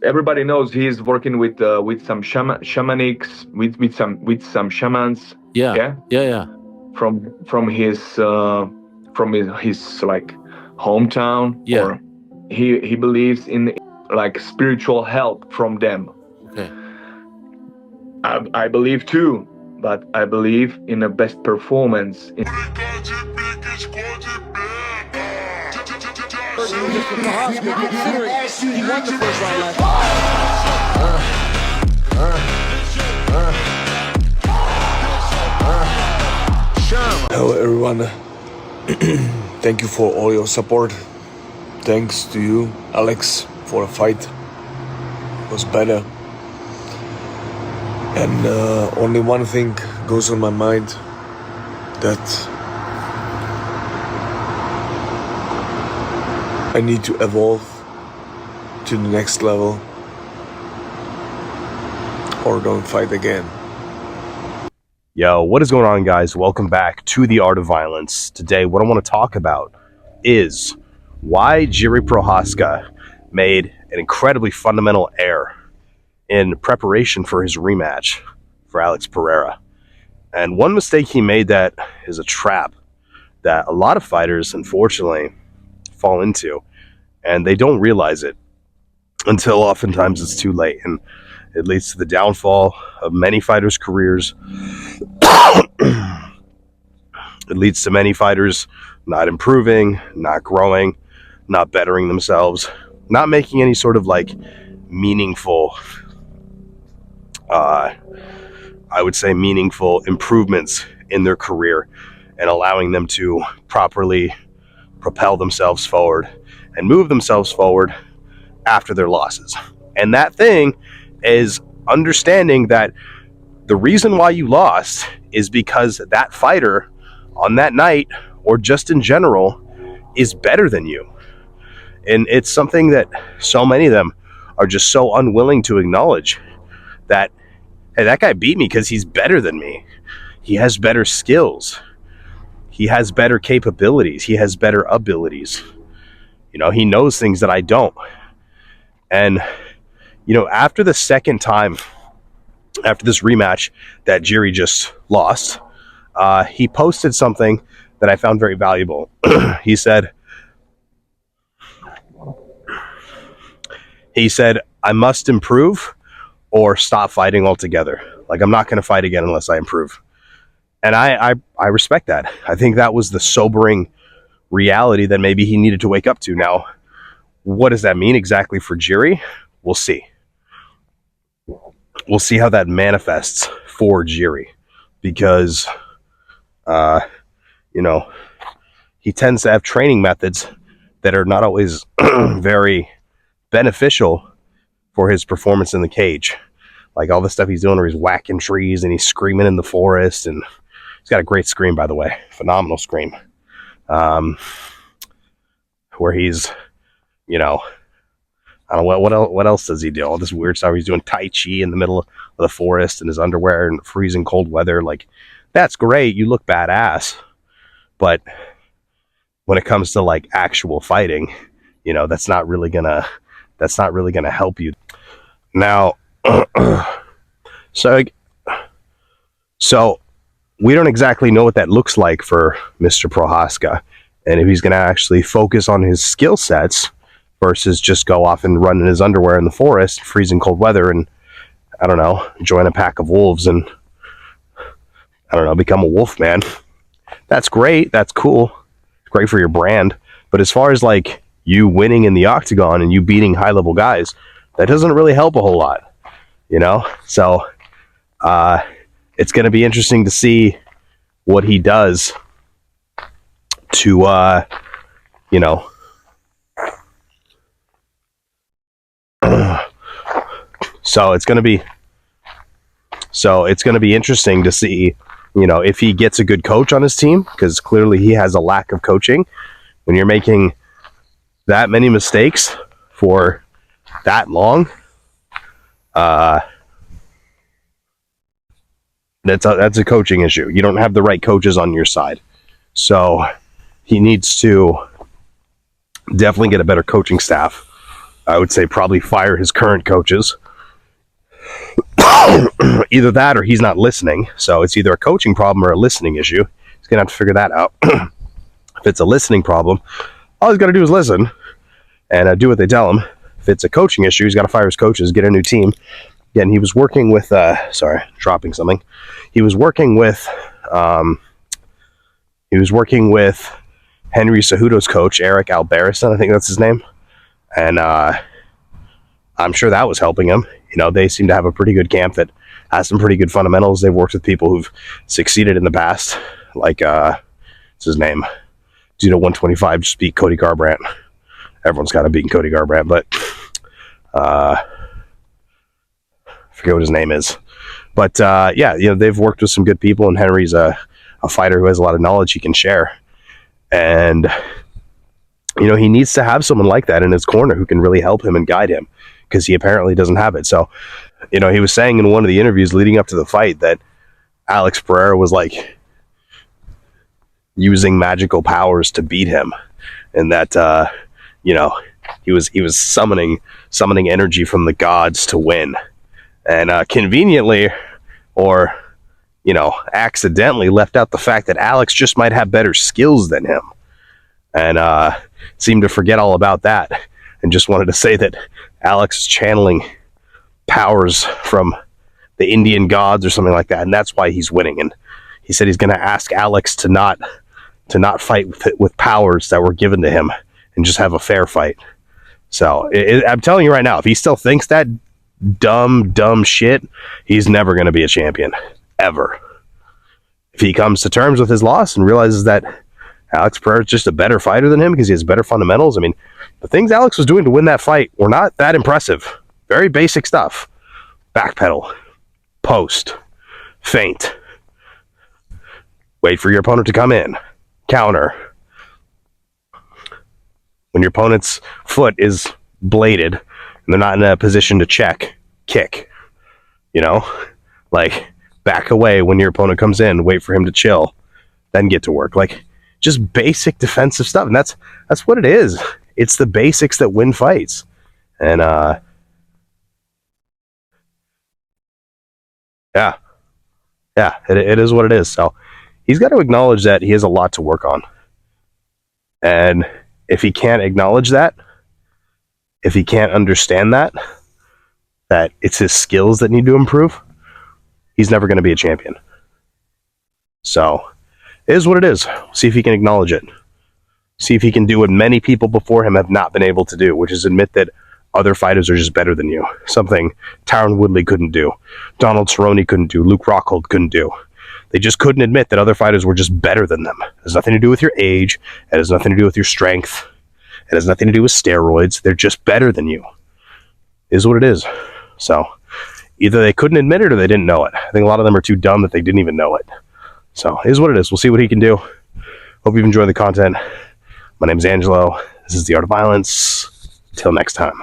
Everybody knows he's working with some shamanics, with some shamans. Yeah, Yeah, yeah. from his like hometown, Yeah. or he believes in like spiritual help from them. Okay. I believe too, but I believe in a best performance. Mr. Prochazka, considering he won the first round last. Hello everyone, thank you for all your support. Thanks to you, Alex, for the fight. It was better. And only one thing goes on my mind, that I need to evolve to the next level or don't fight again. Yo, what is going on, guys? Welcome back to The Art of Violence. Today, what I want to talk about is why Jiri Prochazka made an incredibly fundamental error in preparation for his rematch for Alex Pereira. And one mistake he made that is a trap that a lot of fighters, unfortunately, fall into, and they don't realize it until oftentimes it's too late, and it leads to the downfall of many fighters' careers. It leads to many fighters not improving, not growing, not bettering themselves, not making any sort of like meaningful, I would say meaningful improvements in their career, and allowing them to properly propel themselves forward and move themselves forward after their losses. And that thing is understanding that the reason why you lost is because that fighter on that night, or just in general, is better than you. And it's something that so many of them are just so unwilling to acknowledge, that, hey, that guy beat me because he's better than me. He has better skills. He has better capabilities. He has better abilities. You know, he knows things that I don't. And, you know, after the second time, after this rematch that Jiri just lost, he posted something that I found very valuable. He said, I must improve or stop fighting altogether. Like, I'm not going to fight again unless I improve. And I respect that. I think that was the sobering reality that maybe he needed to wake up to. Now, what does that mean exactly for Jiri? We'll see. We'll see how that manifests for Jiri, because, you know, he tends to have training methods that are not always very beneficial for his performance in the cage. Like all the stuff he's doing where he's whacking trees and he's screaming in the forest, and he's got a great scream, by the way, phenomenal scream. Where he's, you know, I don't know what else does he do? All this weird stuff. He's doing Tai Chi in the middle of the forest in his underwear in freezing cold weather. Like, that's great. You look badass. But when it comes to like actual fighting, you know, that's not really gonna help you. Now, so we don't exactly know what that looks like for Mr. Prochazka, and if he's gonna actually focus on his skill sets versus just go off and run in his underwear in the forest, freezing cold weather, and, I don't know, join a pack of wolves and, I don't know, become a wolf man. That's great. That's cool. It's great for your brand. But as far as like you winning in the octagon and you beating high level guys, that doesn't really help a whole lot, you know? So it's going to be interesting to see what he does to, you know, So it's going to be interesting to see, you know, if he gets a good coach on his team, because clearly he has a lack of coaching. When you're making that many mistakes for that long, that's a coaching issue. You don't have the right coaches on your side. So he needs to definitely get a better coaching staff. I would say probably fire his current coaches. Either that or he's not listening. So it's either a coaching problem or a listening issue. He's going to have to figure that out. If it's a listening problem, all he's got to do is listen and do what they tell him. If it's a coaching issue, he's got to fire his coaches, get a new team. Again, he was working with, dropping something. He was working with Henry Cejudo's coach, Eric Albarracin, I think that's his name. And I'm sure that was helping him. You know, they seem to have a pretty good camp that has some pretty good fundamentals. They've worked with people who've succeeded in the past, like, what's his name? Judo 125 just beat Cody Garbrandt. Everyone's got to beat Cody Garbrandt, but I forget what his name is. But yeah, you know, they've worked with some good people, and Henry's a fighter who has a lot of knowledge he can share. And, you know, he needs to have someone like that in his corner who can really help him and guide him, because he apparently doesn't have it. So, you know, he was saying in one of the interviews leading up to the fight that Alex Pereira was like using magical powers to beat him, and that you know, he was summoning energy from the gods to win. And conveniently, or, you know, accidentally left out the fact that Alex just might have better skills than him, and seemed to forget all about that, and just wanted to say that Alex is channeling powers from the Indian gods or something like that, and that's why he's winning. And he said he's going to ask Alex to not fight with powers that were given to him, and just have a fair fight. So I'm telling you right now, if he still thinks that dumb shit, he's never going to be a champion, ever. If he comes to terms with his loss and realizes that Alex Pereira is just a better fighter than him because he has better fundamentals. I mean, the things Alex was doing to win that fight were not that impressive. Very basic stuff. Backpedal, post, feint, wait for your opponent to come in, counter. When your opponent's foot is bladed and they're not in a position to check, kick. You know, like, back away when your opponent comes in, wait for him to chill, then get to work. Like, just basic defensive stuff. And that's what it is. It's the basics that win fights. And yeah, it is what it is. So he's got to acknowledge that he has a lot to work on. And if he can't acknowledge that, if he can't understand that it's his skills that need to improve, he's never going to be a champion. So it is what it is. See if he can acknowledge it. See if he can do what many people before him have not been able to do, which is admit that other fighters are just better than you. Something Tyron Woodley couldn't do, Donald Cerrone couldn't do, Luke Rockhold couldn't do. They just couldn't admit that other fighters were just better than them. It has nothing to do with your age. It has nothing to do with your strength. It has nothing to do with steroids. They're just better than you. It is what it is. So either they couldn't admit it or they didn't know it. I think a lot of them are too dumb that they didn't even know it. So it is what it is. We'll see what he can do. Hope you've enjoyed the content. My name is Angelo. This is The Art of Violence. Till next time.